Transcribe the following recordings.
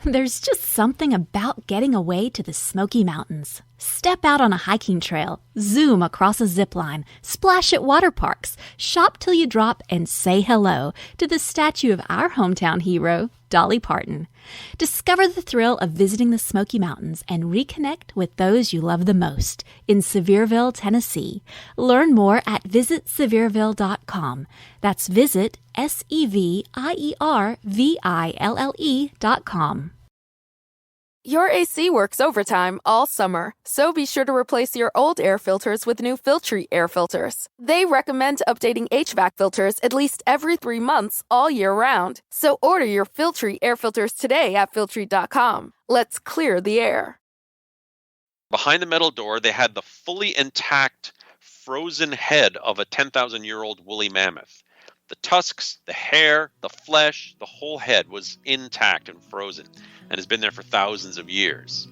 There's just something about getting away to the Smoky Mountains. Step out on a hiking trail, zoom across a zip line, splash at water parks, shop till you drop, and say hello to the statue of our hometown hero, Dolly Parton. Discover the thrill of visiting the Smoky Mountains and reconnect with those you love the most in Sevierville, Tennessee. Learn more at visitsevierville.com. That's visit SEVIERVILLE.com. Your AC works overtime all summer, so be sure to replace your old air filters with new Filtrete air filters. They recommend updating HVAC filters at least every 3 months all year round. So order your Filtrete air filters today at Filtrete.com. Let's clear the air. Behind the metal door, they had the fully intact, frozen head of a 10,000-year-old woolly mammoth. The tusks, the hair, the flesh, the whole head was intact and frozen and has been there for thousands of years.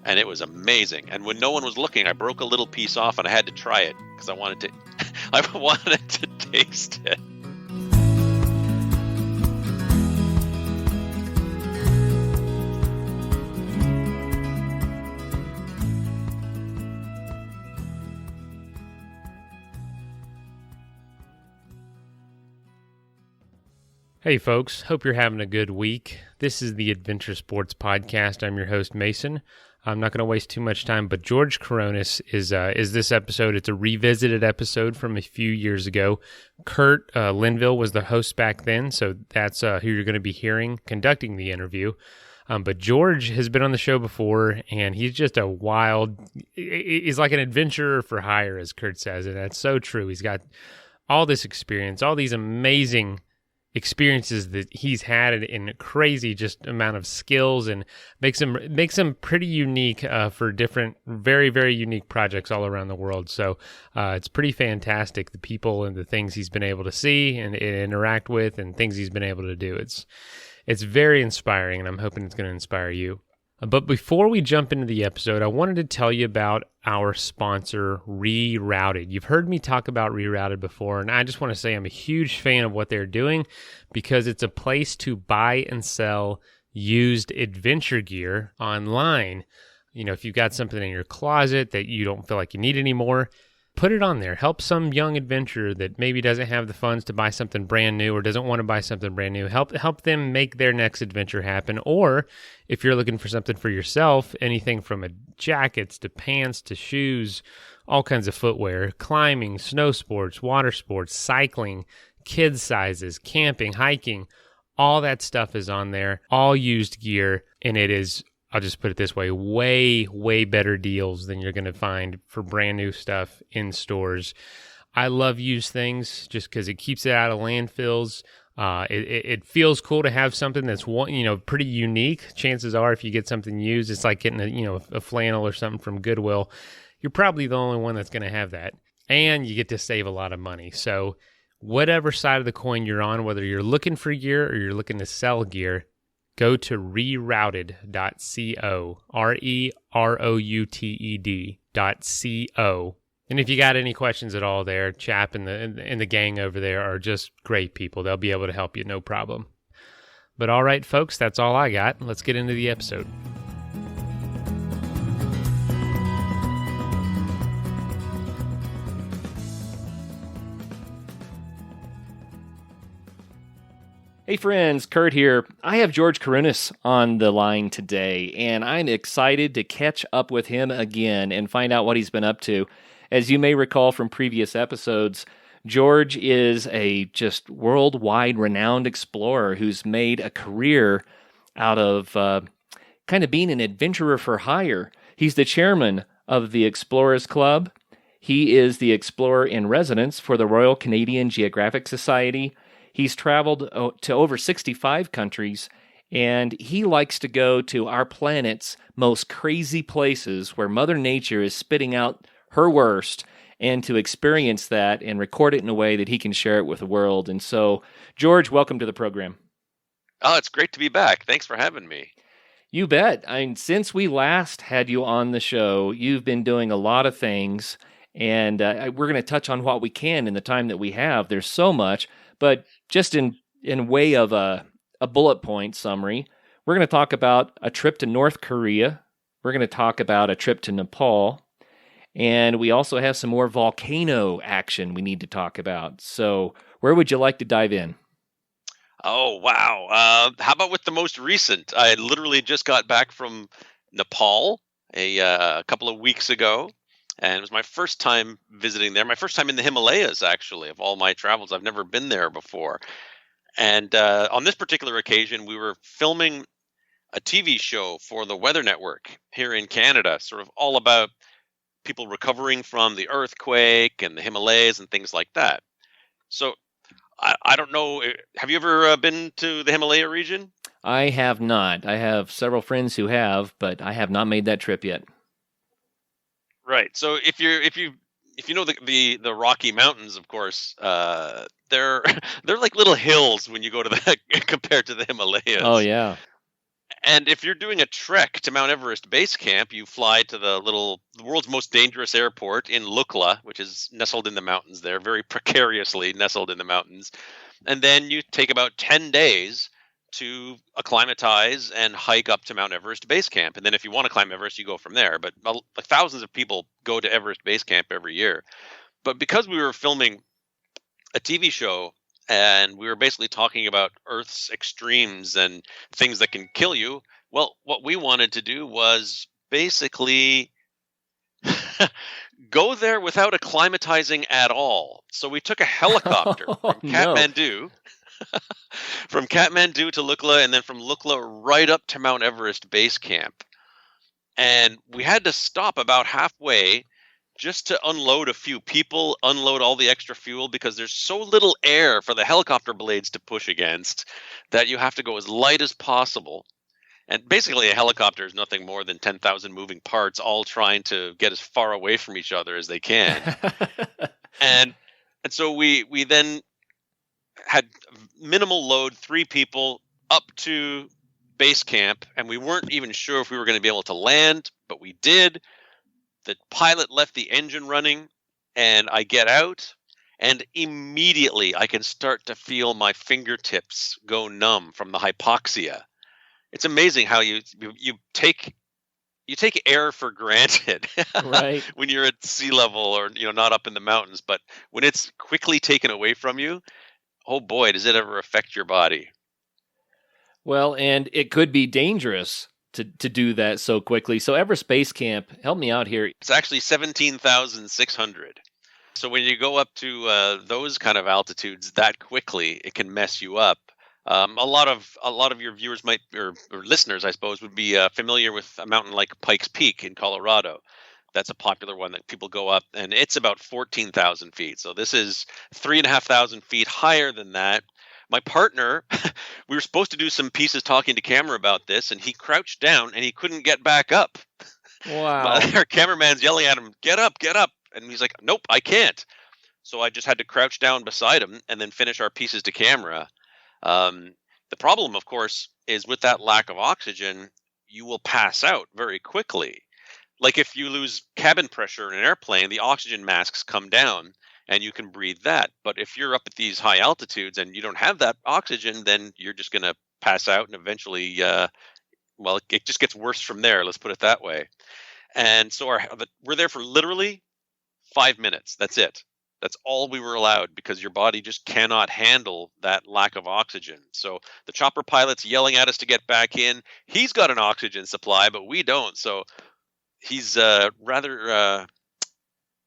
And it was amazing. And when no one was looking, I broke a little piece off and I had to try it because I wanted to taste it. Hey folks, hope you're having a good week. This is the Adventure Sports Podcast. I'm your host, Mason. I'm not going to waste too much time, but George Kourounis is this episode. It's a revisited episode from a few years ago. Kurt Linville was the host back then, so that's who you're going to be hearing conducting the interview. But George has been on the show before, and he's just he's like an adventurer for hire, as Kurt says, and that's so true. He's got all this experience, all these amazing experiences that he's had in a crazy just amount of skills, and makes him pretty unique for different very, very unique projects all around the world. So it's pretty fantastic, the people and the things he's been able to see and interact with and things he's been able to do. It's very inspiring, and I'm hoping it's going to inspire you. But before we jump into the episode, I wanted to tell you about our sponsor, Rerouted. You've heard me talk about Rerouted before, and I just want to say I'm a huge fan of what they're doing because it's a place to buy and sell used adventure gear online. You know, if you've got something in your closet that you don't feel like you need anymore, put it on there. Help some young adventurer that maybe doesn't have the funds to buy something brand new or doesn't want to buy something brand new. Help them make their next adventure happen. Or if you're looking for something for yourself, anything from jackets to pants to shoes, all kinds of footwear, climbing, snow sports, water sports, cycling, kids sizes, camping, hiking, all that stuff is on there. All used gear, and it is, I'll just put it this way, way, way better deals than you're going to find for brand new stuff in stores. I love used things just because it keeps it out of landfills. It feels cool to have something that's pretty unique. Chances are, if you get something used, it's like getting a flannel or something from Goodwill. You're probably the only one that's going to have that, and you get to save a lot of money. So whatever side of the coin you're on, whether you're looking for gear or you're looking to sell gear, go to rerouted.co, rerouted.co. And if you got any questions at all there, Chap and the gang over there are just great people. They'll be able to help you, no problem. But all right, folks, that's all I got. Let's get into the episode. Hey friends, Kurt here. I have George Kourounis on the line today, and I'm excited to catch up with him again and find out what he's been up to. As you may recall from previous episodes, George is a just worldwide renowned explorer who's made a career out of kind of being an adventurer for hire. He's the chairman of the Explorers Club. He is the explorer in residence for the Royal Canadian Geographic Society. He's traveled to over 65 countries, and he likes to go to our planet's most crazy places where Mother Nature is spitting out her worst, and to experience that and record it in a way that he can share it with the world. And so, George, welcome to the program. Oh, it's great to be back. Thanks for having me. You bet. Since we last had you on the show, you've been doing a lot of things, and we're going to touch on what we can in the time that we have. There's so much, but just in way of a bullet point summary, We're going to talk about a trip to North Korea. We're going to talk about a trip to Nepal. And we also have some more volcano action we need to talk about. So where would you like to dive in? Oh, wow. How about with the most recent? I literally just got back from Nepal a couple of weeks ago, and it was my first time visiting there. My first time in the Himalayas, actually, of all my travels. I've never been there before. And on this particular occasion, we were filming a TV show for the Weather Network here in Canada, sort of all about people recovering from the earthquake and the Himalayas and things like that. So I don't know. Have you ever been to the Himalaya region? I have not. I have several friends who have, but I have not made that trip yet. Right. So if you know the Rocky Mountains, of course, they're they're like little hills when you go to the compared to the Himalayas. Oh yeah. And if you're doing a trek to Mount Everest Base Camp, you fly to the world's most dangerous airport in Lukla, which is nestled in the mountains there, very precariously nestled in the mountains. And then you take about 10 days to acclimatize and hike up to Mount Everest Base Camp. And then if you want to climb Everest, you go from there. But thousands of people go to Everest Base Camp every year. But because we were filming a TV show, and we were basically talking about Earth's extremes and things that can kill you. Well, what we wanted to do was basically go there without acclimatizing at all. So we took a helicopter from Kathmandu, from Kathmandu to Lukla, and then from Lukla right up to Mount Everest Base Camp. And we had to stop about halfway just to unload a few people, unload all the extra fuel, because there's so little air for the helicopter blades to push against that you have to go as light as possible. And basically a helicopter is nothing more than 10,000 moving parts all trying to get as far away from each other as they can. and so we then had minimal load, 3 people up to base camp, and we weren't even sure if we were going to be able to land, but we did. The pilot left the engine running, and I get out, and immediately I can start to feel my fingertips go numb from the hypoxia. It's amazing how you take air for granted, right? When you're at sea level or not up in the mountains, but when it's quickly taken away from you, oh boy, does it ever affect your body. Well, and it could be dangerous to do that so quickly. So Everest Base Camp, help me out here. It's actually 17,600. So when you go up to those kind of altitudes that quickly, it can mess you up. A lot of your viewers might, or listeners, I suppose, would be familiar with a mountain like Pikes Peak in Colorado. That's a popular one that people go up, and it's about 14,000 feet. So this is 3,500 feet higher than that. My partner, we were supposed to do some pieces talking to camera about this, and he crouched down and he couldn't get back up. Wow. Our cameraman's yelling at him, get up. And he's like, nope, I can't. So I just had to crouch down beside him and then finish our pieces to camera. The problem, of course, is with that lack of oxygen, you will pass out very quickly. Like if you lose cabin pressure in an airplane, the oxygen masks come down, and you can breathe that. But if you're up at these high altitudes and you don't have that oxygen, then you're just going to pass out, and eventually, it just gets worse from there. Let's put it that way. And so we're there for literally 5 minutes. That's it. That's all we were allowed, because your body just cannot handle that lack of oxygen. So the chopper pilot's yelling at us to get back in. He's got an oxygen supply, but we don't. So he's rather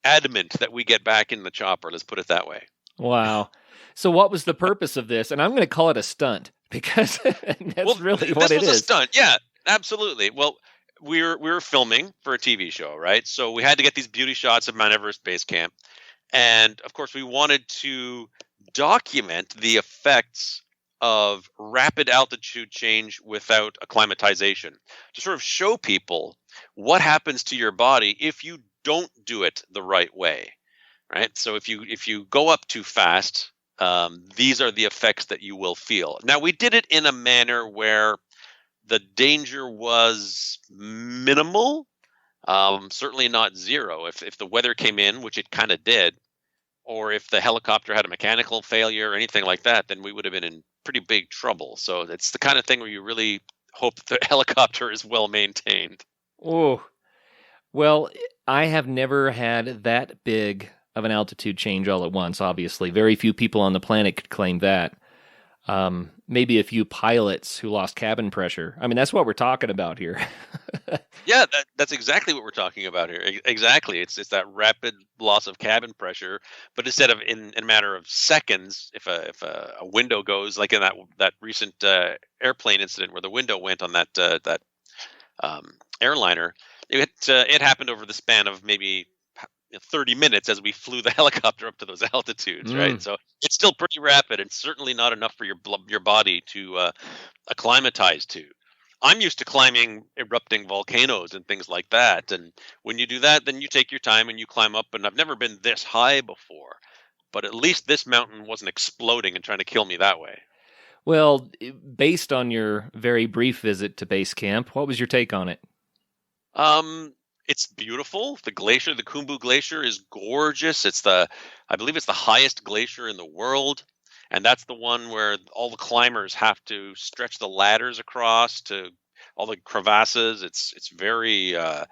adamant that we get back in the chopper. Let's put it that way. Wow. So what was the purpose of this? And I'm going to call it a stunt, because that's really what it is. This was a stunt. Yeah, absolutely. Well, we were filming for a TV show, right? So we had to get these beauty shots of Mount Everest Base Camp. And of course, we wanted to document the effects of rapid altitude change without acclimatization, to sort of show people what happens to your body if you don't do it the right way, right? So if you go up too fast, these are the effects that you will feel. Now, we did it in a manner where the danger was minimal, certainly not zero. If the weather came in, which it kind of did, or if the helicopter had a mechanical failure or anything like that, then we would have been in pretty big trouble. So it's the kind of thing where you really hope the helicopter is well maintained. Oh, well, I have never had that big of an altitude change all at once, obviously. Very few people on the planet could claim that. Maybe a few pilots who lost cabin pressure. I mean, that's what we're talking about here. Yeah, that's exactly what we're talking about here. Exactly. It's that rapid loss of cabin pressure, but instead of in a matter of seconds, if a window goes, like in that recent airplane incident where the window went on that airliner, it happened over the span of maybe 30 minutes as we flew the helicopter up to those altitudes, right? So it's still pretty rapid and certainly not enough for your body to acclimatize to. I'm used to climbing erupting volcanoes and things like that. And when you do that, then you take your time and you climb up. And I've never been this high before, but at least this mountain wasn't exploding and trying to kill me that way. Well, based on your very brief visit to base camp, what was your take on it? It's beautiful. The glacier, the Khumbu Glacier, is gorgeous. I believe it's the highest glacier in the world. And that's the one where all the climbers have to stretch the ladders across to all the crevasses. It's very, I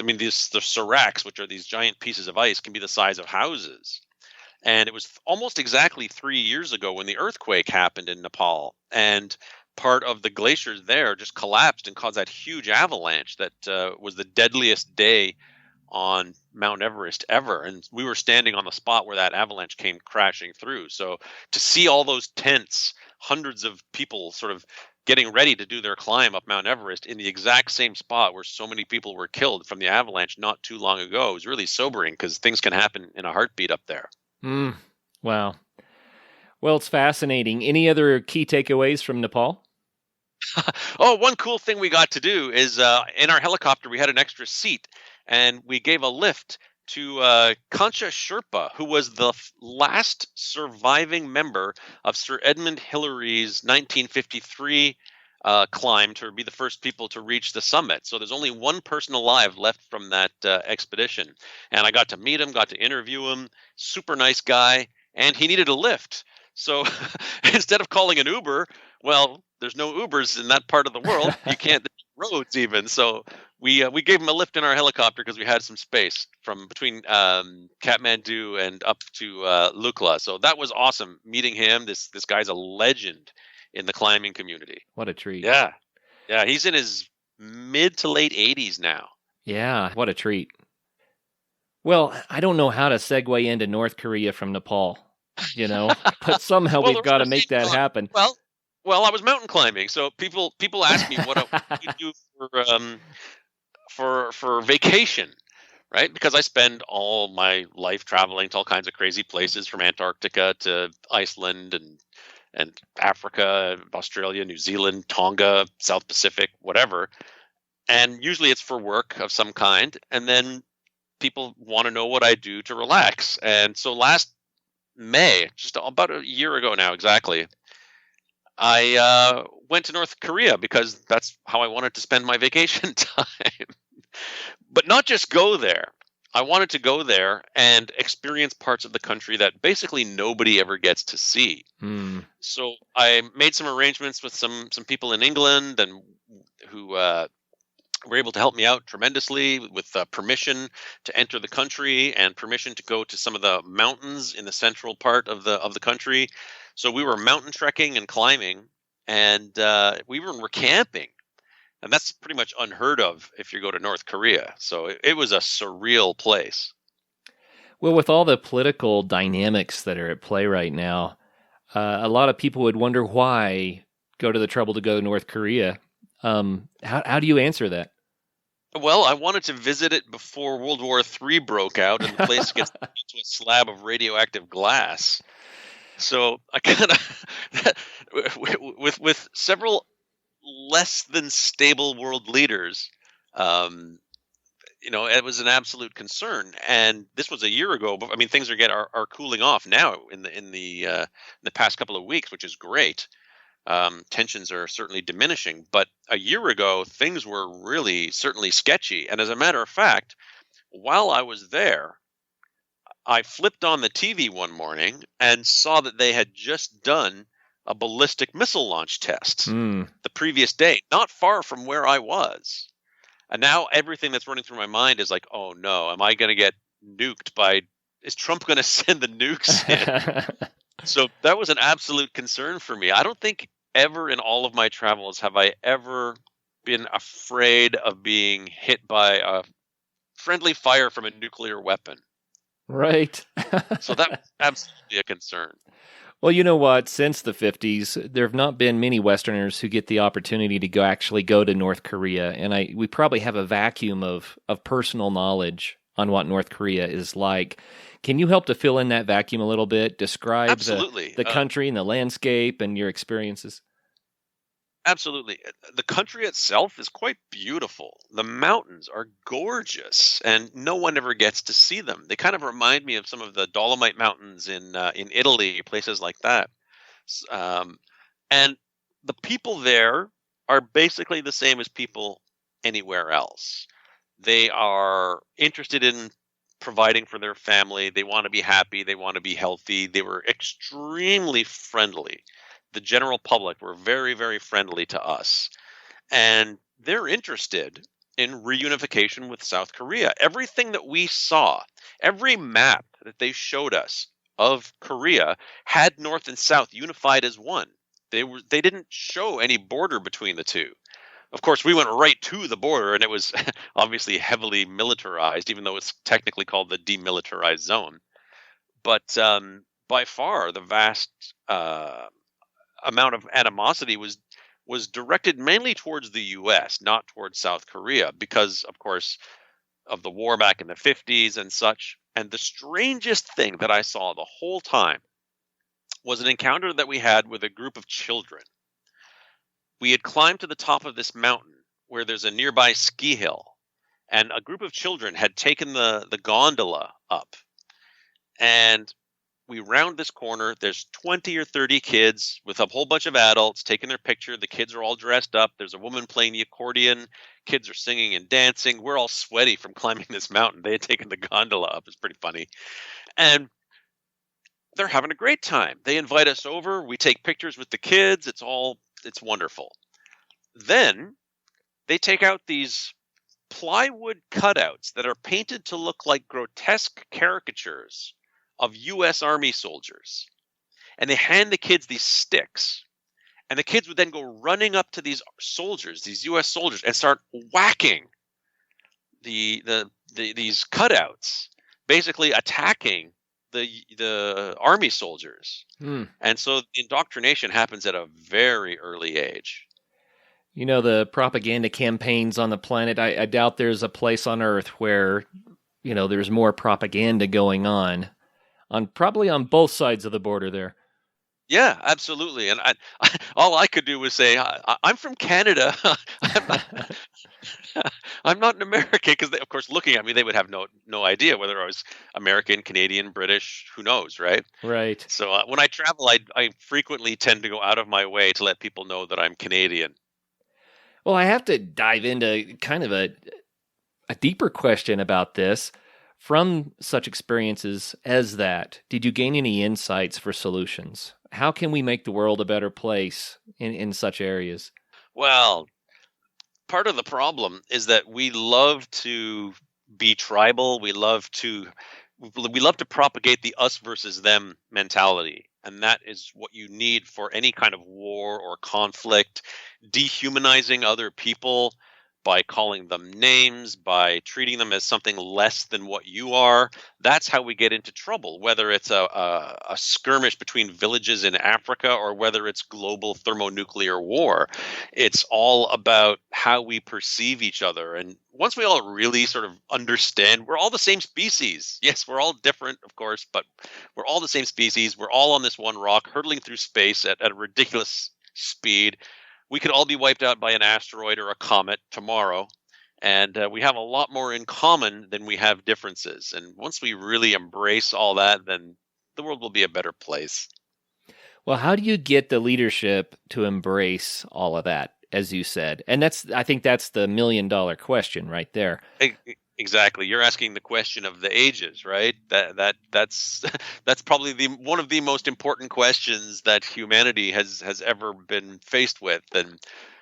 mean, the seracs, which are these giant pieces of ice, can be the size of houses. And it was almost exactly 3 years ago when the earthquake happened in Nepal. And part of the glaciers there just collapsed and caused that huge avalanche that was the deadliest day on Mount Everest ever. And we were standing on the spot where that avalanche came crashing through. So to see all those tents, hundreds of people sort of getting ready to do their climb up Mount Everest in the exact same spot where so many people were killed from the avalanche not too long ago was really sobering, because things can happen in a heartbeat up there. Wow. Well, it's fascinating. Any other key takeaways from Nepal? Oh, one cool thing we got to do is in our helicopter, we had an extra seat, and we gave a lift to Kancha Sherpa, who was the last surviving member of Sir Edmond Hillary's 1953 climb to be the first people to reach the summit. So there's only one person alive left from that expedition. And I got to meet him, got to interview him. Super nice guy. And he needed a lift. So instead of calling an Uber, well, there's no Ubers in that part of the world. You can't roads even. So we gave him a lift in our helicopter because we had some space from between Kathmandu and up to Lukla. So that was awesome meeting him. This guy's a legend in the climbing community. What a treat. Yeah. Yeah, he's in his mid to late 80s now. Yeah, what a treat. Well, I don't know how to segue into North Korea from Nepal, but somehow we've got to make that happen. Well, I was mountain climbing, so people ask me what you do for vacation, right? Because I spend all my life traveling to all kinds of crazy places, from Antarctica to Iceland and Africa, Australia, New Zealand, Tonga, South Pacific, whatever. And usually it's for work of some kind. And then people want to know what I do to relax. And so last May, just about a year ago now exactly, I went to North Korea because that's how I wanted to spend my vacation time. But not just go there. I wanted to go there and experience parts of the country that basically nobody ever gets to see. So I made some arrangements with some people in England and who were able to help me out tremendously with permission to enter the country and permission to go to some of the mountains in the central part of the country. So we were mountain trekking and climbing, and we were camping. And that's pretty much unheard of if you go to North Korea. So it was a surreal place. Well, with all the political dynamics that are at play right now, a lot of people would wonder why go to the trouble to go to North Korea. How do you answer that? Well, I wanted to visit it before World War III broke out and the place gets into a slab of radioactive glass. So I kind of, with several less than stable world leaders, it was an absolute concern. And this was a year ago. But I mean, things are cooling off now in the past couple of weeks, which is great. Tensions are certainly diminishing. But a year ago, things were really certainly sketchy. And as a matter of fact, while I was there, I flipped on the TV one morning and saw that they had just done a ballistic missile launch test Mm. the previous day, not far from where I was. And now everything that's running through my mind is like, oh no, am I going to get nuked by, is Trump going to send the nukes in? So that was an absolute concern for me. I don't think ever in all of my travels have I ever been afraid of being hit by a friendly fire from a nuclear weapon. Right. So that was absolutely a concern. Well, you know what? Since the 50s, there have not been many Westerners who get the opportunity to actually go to North Korea, and we probably have a vacuum of personal knowledge on what North Korea is like. Can you help to fill in that vacuum a little bit? Describe Absolutely. the country and the landscape and your experiences. Absolutely. The country itself is quite beautiful. The mountains are gorgeous, and no one ever gets to see them. They kind of remind me of some of the Dolomite Mountains in Italy, places like that. And the people there are basically the same as people anywhere else. They are interested in providing for their family. They want to be happy. They want to be healthy. They were extremely friendly. The general public were very, very friendly to us. And they're interested in reunification with South Korea. Everything that we saw, every map that they showed us of Korea had North and South unified as one. They didn't show any border between the two. Of course, we went right to the border, and it was obviously heavily militarized, even though it's technically called the demilitarized zone. But by far, the vast amount of animosity was directed mainly towards the U.S., not towards South Korea, because, of course, of the war back in the 50s and such. And the strangest thing that I saw the whole time was an encounter that we had with a group of children. We had climbed to the top of this mountain where there's a nearby ski hill, and a group of children had taken the gondola up. And we round this corner. There's 20 or 30 kids with a whole bunch of adults taking their picture. The kids are all dressed up. There's a woman playing the accordion. Kids are singing and dancing. We're all sweaty from climbing this mountain. They had taken the gondola up. It's pretty funny. And they're having a great time. They invite us over. We take pictures with the kids. It's wonderful. Then they take out these plywood cutouts that are painted to look like grotesque caricatures of U.S. Army soldiers. And they hand the kids these sticks. And the kids would then go running up to these soldiers, these U.S. soldiers, and start whacking these cutouts, basically attacking the Army soldiers. And so indoctrination happens at a very early age. You know, the propaganda campaigns on the planet, I doubt there's a place on Earth where, there's more propaganda going on probably on both sides of the border there. Yeah, absolutely. And all I could do was say, I'm from Canada. I'm not an American, because of course, looking at me, they would have no idea whether I was American, Canadian, British, who knows, right? Right. So when I travel, I frequently tend to go out of my way to let people know that I'm Canadian. Well, I have to dive into kind of a deeper question about this. From such experiences as that, did you gain any insights for solutions? How can we make the world a better place in such areas? Well, part of the problem is that we love to be tribal. We love to propagate the us versus them mentality. And that is what you need for any kind of war or conflict, dehumanizing other people by calling them names, by treating them as something less than what you are. That's how we get into trouble, whether it's a skirmish between villages in Africa or whether it's global thermonuclear war. It's all about how we perceive each other. And once we all really sort of understand, we're all the same species. Yes, we're all different, of course, but we're all the same species. We're all on this one rock, hurtling through space at a ridiculous speed. We could all be wiped out by an asteroid or a comet tomorrow, and we have a lot more in common than we have differences. And once we really embrace all that, then the world will be a better place. Well, how do you get the leadership to embrace all of that, as you said? And I think that's the $1 million question right there. Exactly. You're asking the question of the ages, right? That's that's probably the one of the most important questions that humanity has ever been faced with. And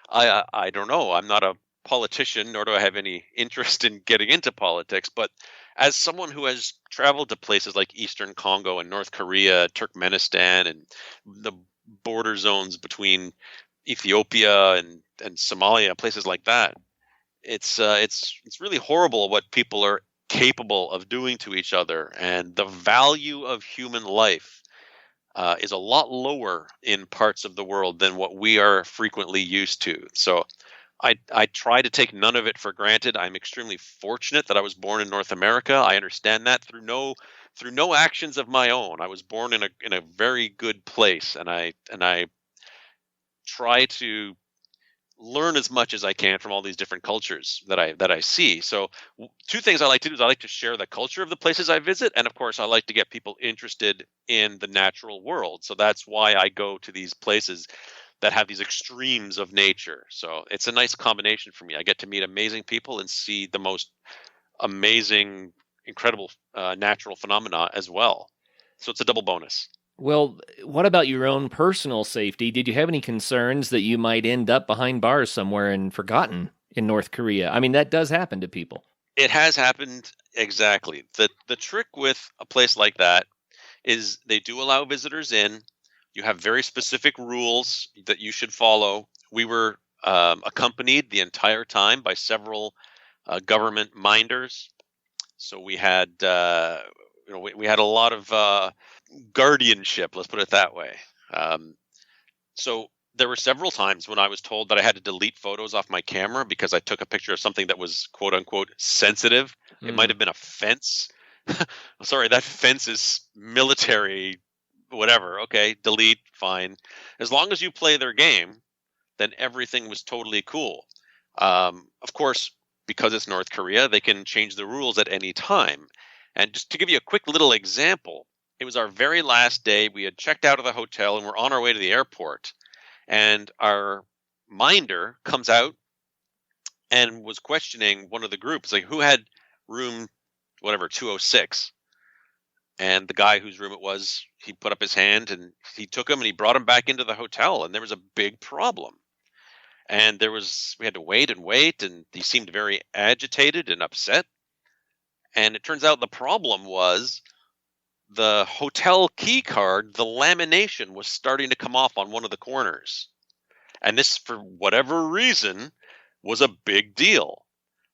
I don't know. I'm not a politician, nor do I have any interest in getting into politics. But as someone who has traveled to places like Eastern Congo and North Korea, Turkmenistan, and the border zones between Ethiopia and Somalia, places like that, it's really horrible what people are capable of doing to each other, and the value of human life is a lot lower in parts of the world than what we are frequently used to. So I try to take none of it for granted. I'm extremely fortunate that I was born in North America. I understand that through no actions of my own. I was born in a very good place, and I try to learn as much as I can from all these different cultures that I see. So two things I like to do is I like to share the culture of the places I visit, and of course I like to get people interested in the natural world. So that's why I go to these places that have these extremes of nature. So it's a nice combination for me. I get to meet amazing people and see the most amazing, incredible natural phenomena as well. So it's a double bonus. Well, what about your own personal safety? Did you have any concerns that you might end up behind bars somewhere and forgotten in North Korea? I mean, that does happen to people. It has happened, exactly. The trick with a place like that is they do allow visitors in. You have very specific rules that you should follow. We were accompanied the entire time by several government minders. So we had we had a lot of guardianship, let's put it that way. So there were several times when I was told that I had to delete photos off my camera because I took a picture of something that was quote unquote sensitive. It might have been a fence. Sorry, that fence is military, whatever. Okay, delete, fine. As long as you play their game, then everything was totally cool. Of course, because it's North Korea, they can change the rules at any time. And just to give you a quick little example, it was our very last day. We had checked out of the hotel and we're on our way to the airport. And our minder comes out and was questioning one of the groups, like, who had room, whatever, 206. And the guy whose room it was, he put up his hand and he took him and he brought him back into the hotel. And there was a big problem. And we had to wait, and he seemed very agitated and upset. And it turns out the problem was the hotel key card, the lamination was starting to come off on one of the corners. And this, for whatever reason, was a big deal.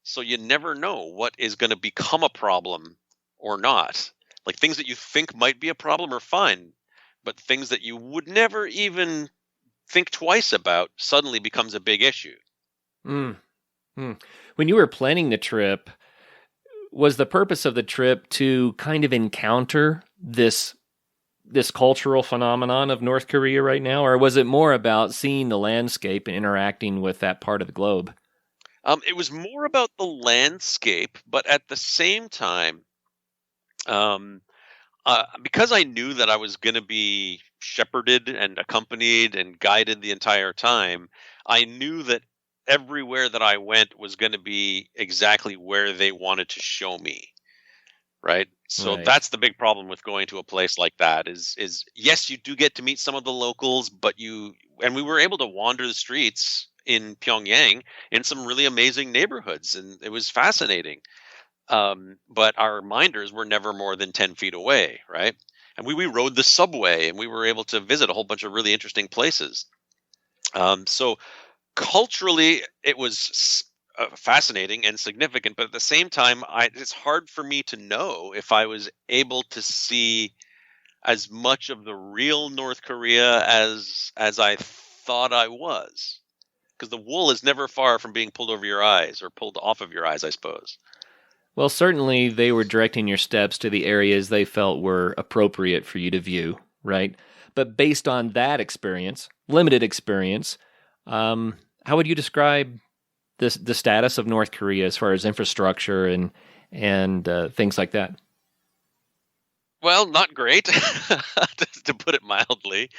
So you never know what is going to become a problem or not. Like, things that you think might be a problem are fine, but things that you would never even think twice about suddenly becomes a big issue. When you were planning the trip, was the purpose of the trip to kind of encounter this cultural phenomenon of North Korea right now, or was it more about seeing the landscape and interacting with that part of the globe? It was more about the landscape, but at the same time, because I knew that I was going to be shepherded and accompanied and guided the entire time, I knew that everywhere that I went was going to be exactly where they wanted to show me. Right. So that's the big problem with going to a place like that is yes, you do get to meet some of the locals, but we were able to wander the streets in Pyongyang in some really amazing neighborhoods, and it was fascinating. But our minders were never more than 10 feet away. Right. And we rode the subway and we were able to visit a whole bunch of really interesting places. So culturally, it was fascinating and significant, but at the same time, it's hard for me to know if I was able to see as much of the real North Korea as I thought I was, because the wool is never far from being pulled over your eyes or pulled off of your eyes, I suppose. Well, certainly they were directing your steps to the areas they felt were appropriate for you to view, right? But based on that experience, limited experience, how would you describe the status of North Korea as far as infrastructure and things like that? Well, not great, to put it mildly.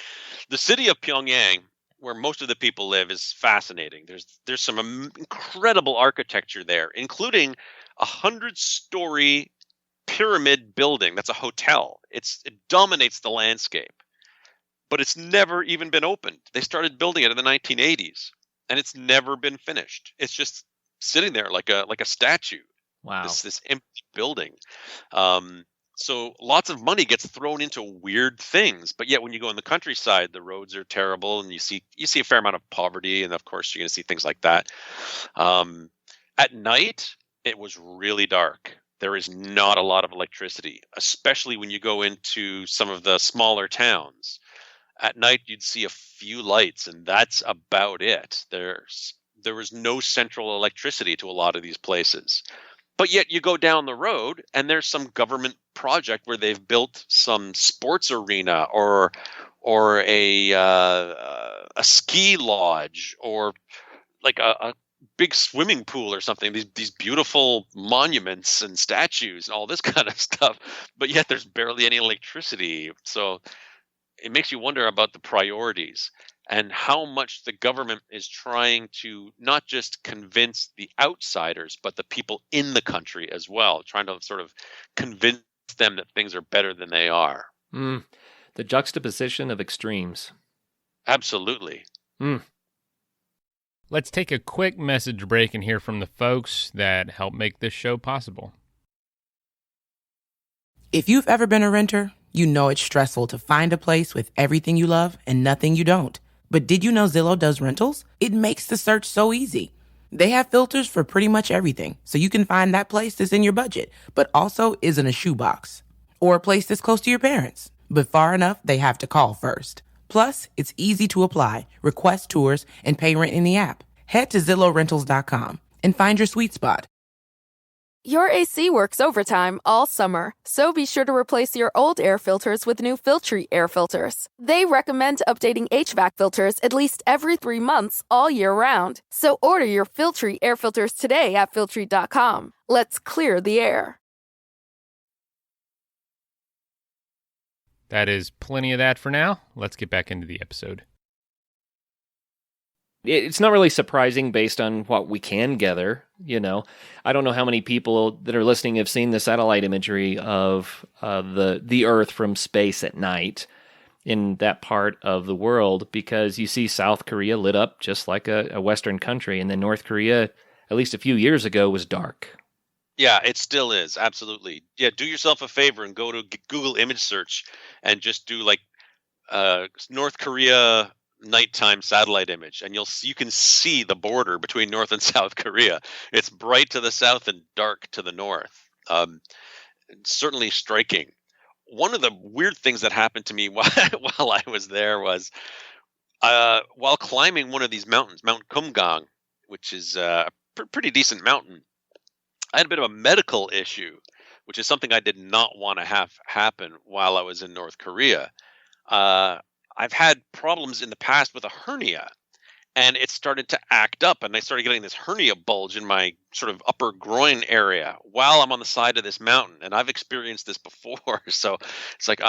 The city of Pyongyang where most of the people live is fascinating. There's some incredible architecture there, including 100-story pyramid building that's a hotel. It dominates the landscape, but it's never even been opened. They started building it in the 1980s, and it's never been finished. It's just sitting there like a statue. Wow. This empty building. So lots of money gets thrown into weird things, but yet when you go in the countryside, the roads are terrible, and you see a fair amount of poverty, and of course you're going to see things like that. At night, it was really dark. There is not a lot of electricity, especially when you go into some of the smaller towns. At night, you'd see a few lights, and that's about it. There was no central electricity to a lot of these places. But yet you go down the road and there's some government project where they've built some sports arena or a ski lodge or like a big swimming pool or something. These beautiful monuments and statues and all this kind of stuff. But yet there's barely any electricity. So it makes you wonder about the priorities and how much the government is trying to not just convince the outsiders, but the people in the country as well, trying to sort of convince them that things are better than they are. The juxtaposition of extremes. Absolutely. Let's take a quick message break and hear from the folks that help make this show possible. If you've ever been a renter, you know it's stressful to find a place with everything you love and nothing you don't. But did you know Zillow does rentals? It makes the search so easy. They have filters for pretty much everything, so you can find that place that's in your budget, but also isn't a shoebox. Or a place that's close to your parents, but far enough they have to call first. Plus, it's easy to apply, request tours, and pay rent in the app. Head to ZillowRentals.com and find your sweet spot. Your AC works overtime all summer, so be sure to replace your old air filters with new Filtry air filters. They recommend updating HVAC filters at least every 3 months all year round. So order your Filtry air filters today at Filtry.com. Let's clear the air. That is plenty of that for now. Let's get back into the episode. It's not really surprising based on what we can gather, you know. I don't know how many people that are listening have seen the satellite imagery of the Earth from space at night in that part of the world, because you see South Korea lit up just like a Western country, and then North Korea, at least a few years ago, was dark. Yeah, it still is. Absolutely. Yeah, do yourself a favor and go to Google image search and just do like North Korea nighttime satellite image, and you can see the border between North and South Korea. It's bright to the south and dark to the north. Certainly striking. One of the weird things that happened to me while I was there was while climbing one of these mountains, Mount Kumgang, which is a pretty decent mountain. I had a bit of a medical issue, which is something I did not want to have happen while I was in North Korea. I've had problems in the past with a hernia, and it started to act up, and I started getting this hernia bulge in my sort of upper groin area while I'm on the side of this mountain. And I've experienced this before. So it's like,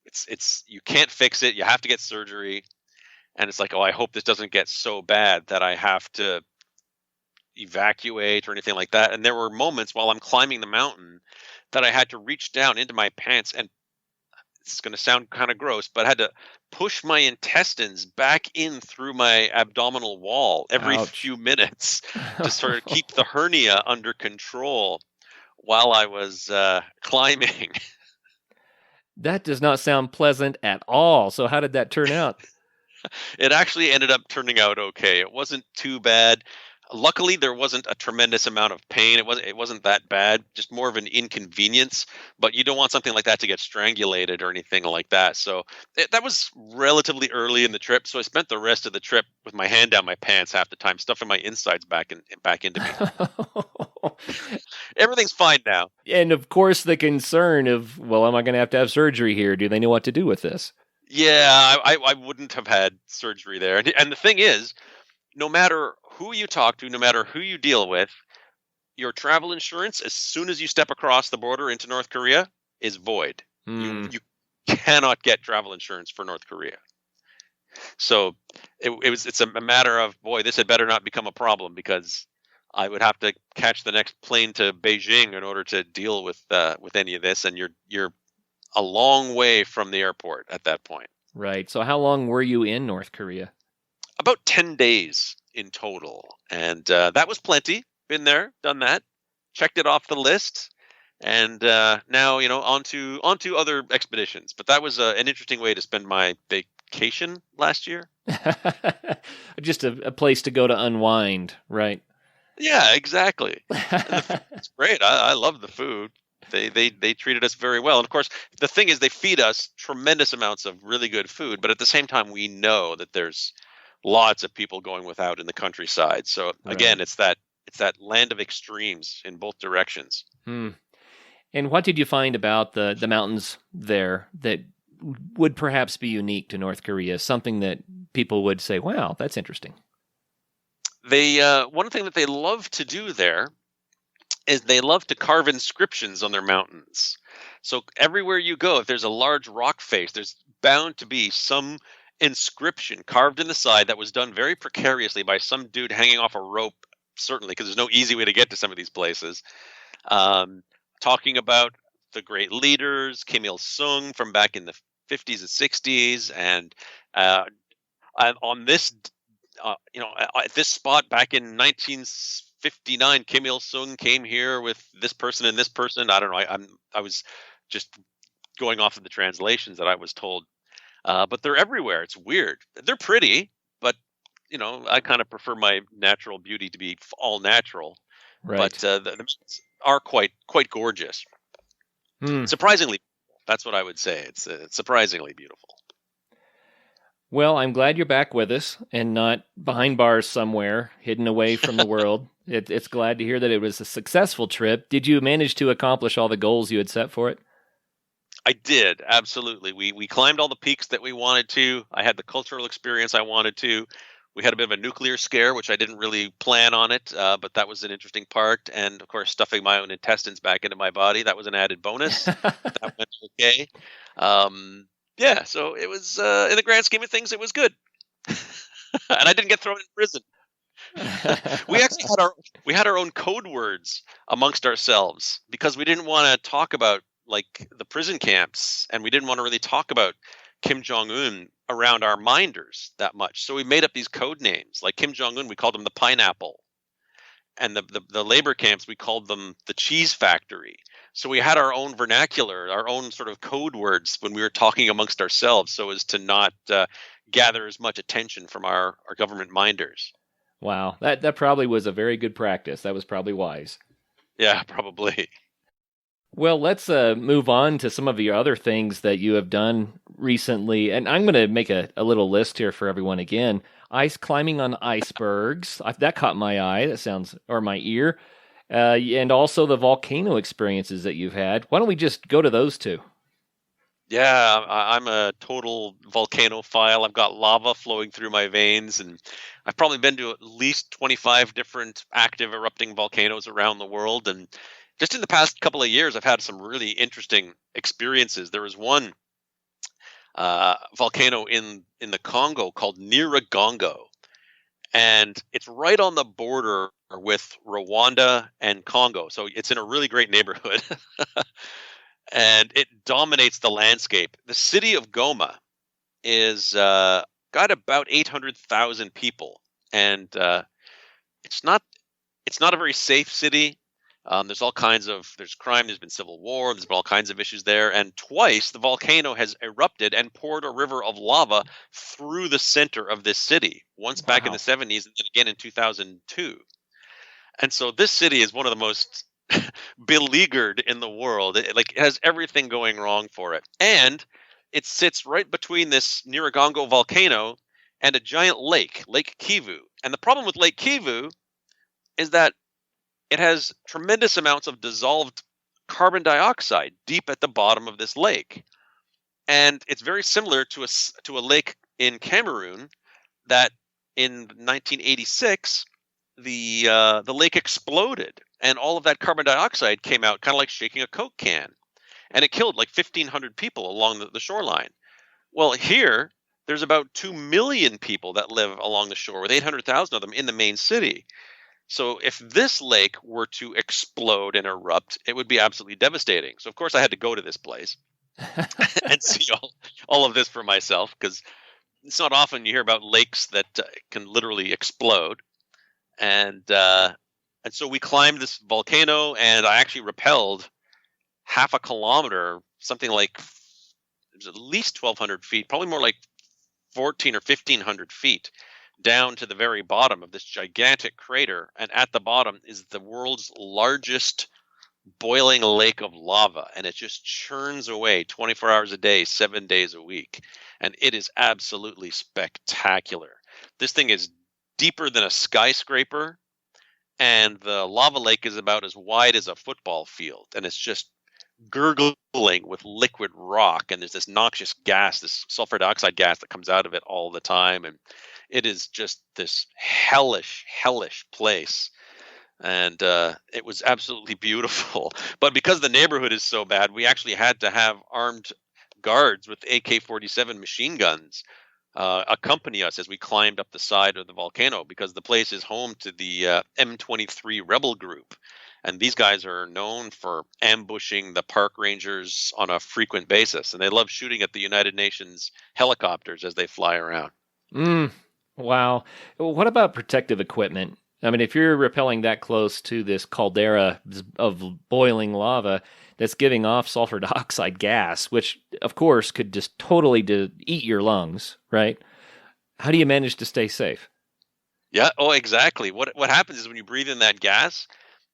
it's you can't fix it. You have to get surgery. And it's like, I hope this doesn't get so bad that I have to evacuate or anything like that. And there were moments while I'm climbing the mountain that I had to reach down into my pants, and it's going to sound kind of gross, but I had to push my intestines back in through my abdominal wall every few minutes to sort of keep the hernia under control while I was climbing. That does not sound pleasant at all. So how did that turn out? It actually ended up turning out okay. It wasn't too bad. Luckily, there wasn't a tremendous amount of pain. It wasn't that bad, just more of an inconvenience. But you don't want something like that to get strangulated or anything like that. So that was relatively early in the trip. So I spent the rest of the trip with my hand down my pants half the time, stuffing my insides back into me. Everything's fine now. And of course, the concern of, well, am I going to have surgery here? Do they know what to do with this? Yeah, I wouldn't have had surgery there. And the thing is, no matter who you talk to, no matter who you deal with, your travel insurance, as soon as you step across the border into North Korea, is void. You cannot get travel insurance for North Korea. So it's a matter of, boy, this had better not become a problem, because I would have to catch the next plane to Beijing in order to deal with any of this, and you're a long way from the airport at that point. Right. So how long were you in North Korea? About 10 days in total, and that was plenty. Been there, done that, checked it off the list, and now on to other expeditions. But that was an interesting way to spend my vacation last year. Just a place to go to unwind, right? Yeah, exactly. It's great. I love the food. They treated us very well. And of course, the thing is, they feed us tremendous amounts of really good food, but at the same time, we know that there's lots of people going without in the countryside. So again, it's that land of extremes in both directions. And what did you find about the mountains there that would perhaps be unique to North Korea? Something that people would say, wow, that's interesting. They one thing that they love to do there is they love to carve inscriptions on their mountains. So everywhere you go, if there's a large rock face, there's bound to be some inscription carved in the side that was done very precariously by some dude hanging off a rope, certainly, because there's no easy way to get to some of these places. Talking about the great leaders, Kim Il-sung from back in the 50s and 60s, and on this, at this spot back in 1959, Kim Il-sung came here with this person and this person. I don't know. I was just going off of the translations that I was told, but they're everywhere. It's weird. They're pretty, but I kind of prefer my natural beauty to be all natural. Right. But the mountains are quite gorgeous. Surprisingly, that's what I would say. It's surprisingly beautiful. Well, I'm glad you're back with us and not behind bars somewhere, hidden away from the world. It's glad to hear that it was a successful trip. Did you manage to accomplish all the goals you had set for it? I did, absolutely. We climbed all the peaks that we wanted to. I had the cultural experience I wanted to. We had a bit of a nuclear scare, which I didn't really plan on it, but that was an interesting part. And of course, stuffing my own intestines back into my body, that was an added bonus. That went okay. Yeah, so it was, in the grand scheme of things, it was good. And I didn't get thrown in prison. We actually had our own code words amongst ourselves, because we didn't want to talk about like the prison camps, and we didn't want to really talk about Kim Jong-un around our minders that much. So we made up these code names. Like Kim Jong-un, we called him the pineapple. And the labor camps, we called them the cheese factory. So we had our own vernacular, our own sort of code words when we were talking amongst ourselves, so as to not gather as much attention from our government minders. Wow, that probably was a very good practice. That was probably wise. Yeah, probably. Well, let's move on to some of the other things that you have done recently. And I'm going to make a little list here for everyone again. Ice climbing on icebergs. That caught my eye. Or my ear. And also the volcano experiences that you've had. Why don't we just go to those two? Yeah, I'm a total volcanophile. I've got lava flowing through my veins, and I've probably been to at least 25 different active erupting volcanoes around the world. And just in the past couple of years, I've had some really interesting experiences. There was one volcano in the Congo called Nyiragongo, and it's right on the border with Rwanda and Congo. So it's in a really great neighborhood, and it dominates the landscape. The city of Goma is got about 800,000 people, and it's not a very safe city. There's crime, there's been civil war, there's been all kinds of issues there. And twice the volcano has erupted and poured a river of lava through the center of this city. Once back in the 70s and then again in 2002. And so this city is one of the most beleaguered in the world. It has everything going wrong for it. And it sits right between this Nyiragongo volcano and a giant lake, Lake Kivu. And the problem with Lake Kivu is that it has tremendous amounts of dissolved carbon dioxide deep at the bottom of this lake. And it's very similar to a lake in Cameroon that in 1986, the lake exploded and all of that carbon dioxide came out kind of like shaking a Coke can. And it killed like 1,500 people along the shoreline. Well, here, there's about 2 million people that live along the shore, with 800,000 of them in the main city. So if this lake were to explode and erupt, it would be absolutely devastating. So of course I had to go to this place and see all of this for myself, because it's not often you hear about lakes that can literally explode. And so we climbed this volcano, and I actually rappelled half a kilometer, something like, it was at least 1,200 feet, probably more like 1,400 or 1,500 feet, down to the very bottom of this gigantic crater. And at the bottom is the world's largest boiling lake of lava, and it just churns away 24 hours a day, 7 days a week. And it is absolutely spectacular. This thing is deeper than a skyscraper, and the lava lake is about as wide as a football field, and it's just gurgling with liquid rock, and there's this noxious gas, this sulfur dioxide gas that comes out of it all the time, and it is just this hellish place. And it was absolutely beautiful. But because the neighborhood is so bad, we actually had to have armed guards with AK-47 machine guns accompany us as we climbed up the side of the volcano, because the place is home to the M23 rebel group. And these guys are known for ambushing the park rangers on a frequent basis. And they love shooting at the United Nations helicopters as they fly around. Wow. What about protective equipment? I mean, if you're rappelling that close to this caldera of boiling lava that's giving off sulfur dioxide gas, which, of course, could just totally eat your lungs, right? How do you manage to stay safe? Yeah, exactly. What happens is when you breathe in that gas,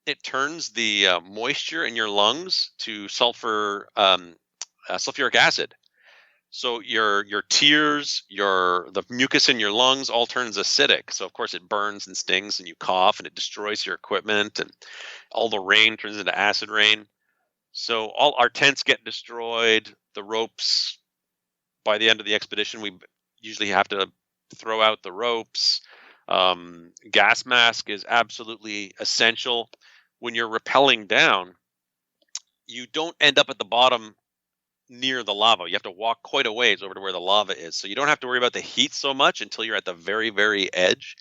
it turns the moisture in your lungs to sulfuric acid. So your tears, the mucus in your lungs all turns acidic. So of course it burns and stings, and you cough, and it destroys your equipment, and all the rain turns into acid rain. So all our tents get destroyed. The ropes, by the end of the expedition, we usually have to throw out the ropes. Gas mask is absolutely essential. When you're rappelling down, you don't end up at the bottom near the lava. You have to walk quite a ways over to where the lava is. So you don't have to worry about the heat so much until you're at the very, very edge.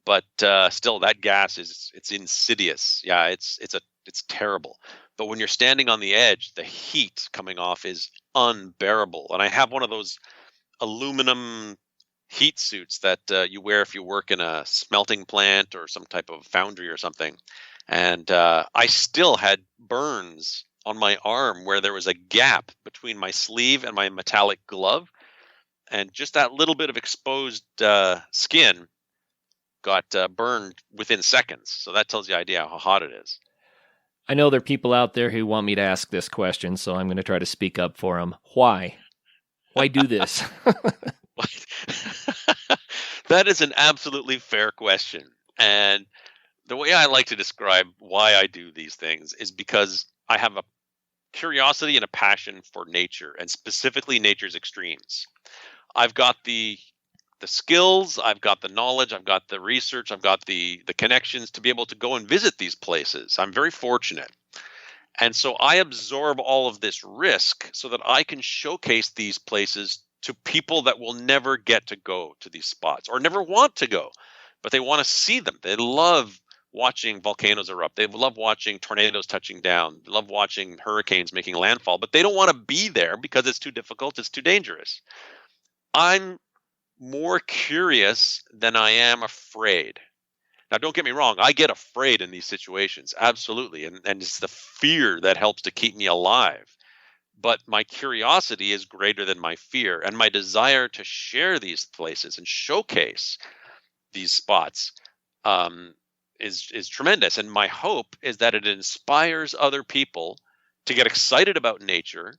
But still, that gas it's insidious. Yeah, it's terrible. But when you're standing on the edge, the heat coming off is unbearable. And I have one of those aluminum heat suits that you wear if you work in a smelting plant or some type of foundry or something. And I still had burns on my arm where there was a gap between my sleeve and my metallic glove. And just that little bit of exposed skin got burned within seconds. So that tells you the idea how hot it is. I know there are people out there who want me to ask this question, so I'm going to try to speak up for them. Why? Why do this? That is an absolutely fair question. And the way I like to describe why I do these things is because I have a curiosity and a passion for nature, and specifically nature's extremes. I've got the skills, I've got the knowledge, I've got the research, I've got the connections to be able to go and visit these places. I'm very fortunate. And so I absorb all of this risk so that I can showcase these places to people that will never get to go to these spots or never want to go, but they want to see them. They love watching volcanoes erupt. They love watching tornadoes touching down. They love watching hurricanes making landfall, but they don't want to be there because it's too difficult. It's too dangerous. I'm more curious than I am afraid. Now, don't get me wrong. I get afraid in these situations. Absolutely. And it's the fear that helps to keep me alive. But my curiosity is greater than my fear, and my desire to share these places and showcase these spots is tremendous. And my hope is that it inspires other people to get excited about nature,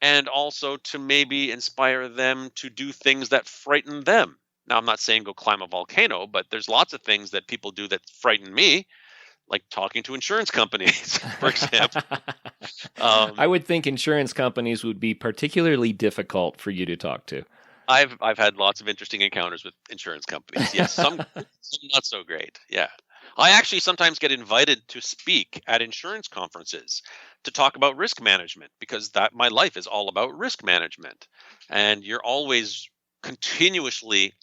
and also to maybe inspire them to do things that frighten them. Now, I'm not saying go climb a volcano, but there's lots of things that people do that frighten me, like talking to insurance companies, for example. I would think insurance companies would be particularly difficult for you to talk to. I've had lots of interesting encounters with insurance companies. Yes, some not so great. Yeah. I actually sometimes get invited to speak at insurance conferences to talk about risk management, because my life is all about risk management. And you're always continuously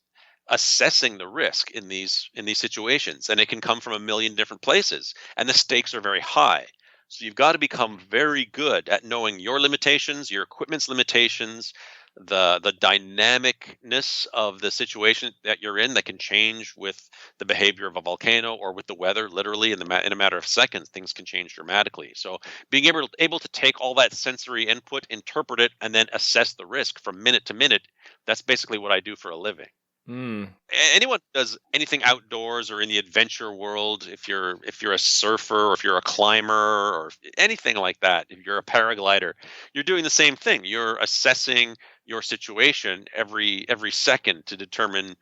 assessing the risk in these situations, and it can come from a million different places, and the stakes are very high. So you've got to become very good at knowing your limitations, your equipment's limitations, the dynamicness of the situation that you're in that can change with the behavior of a volcano or with the weather. Literally in a matter of seconds, things can change dramatically. So being able to take all that sensory input, interpret it, and then assess the risk from minute to minute, that's basically what I do for a living. Anyone who does anything outdoors or in the adventure world, if you're a surfer or if you're a climber or anything like that, if you're a paraglider, you're doing the same thing. You're assessing your situation every second to determine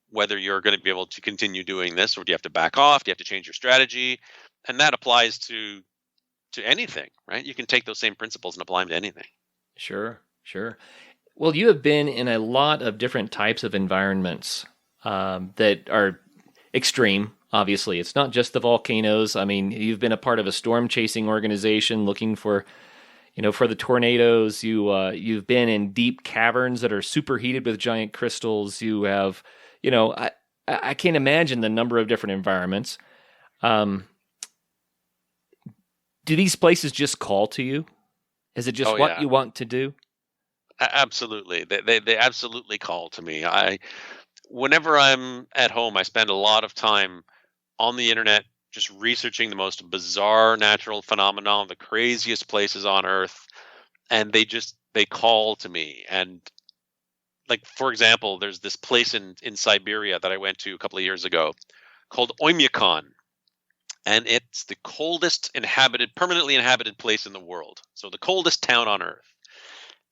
whether you're going to be able to continue doing this, or do you have to back off? Do you have to change your strategy? And that applies to anything, right? You can take those same principles and apply them to anything. Sure. Well, you have been in a lot of different types of environments that are extreme, obviously. It's not just the volcanoes. I mean, you've been a part of a storm chasing organization looking for the tornadoes. You've been in deep caverns that are superheated with giant crystals. You have, I can't imagine the number of different environments. Do these places just call to you? Is it just what you want to do? Absolutely. They absolutely call to me. Whenever I'm at home, I spend a lot of time on the internet just researching the most bizarre natural phenomenon, the craziest places on Earth, and they call to me. And like, for example, there's this place in Siberia that I went to a couple of years ago called Oymyakon. And it's the coldest permanently inhabited place in the world. So the coldest town on Earth.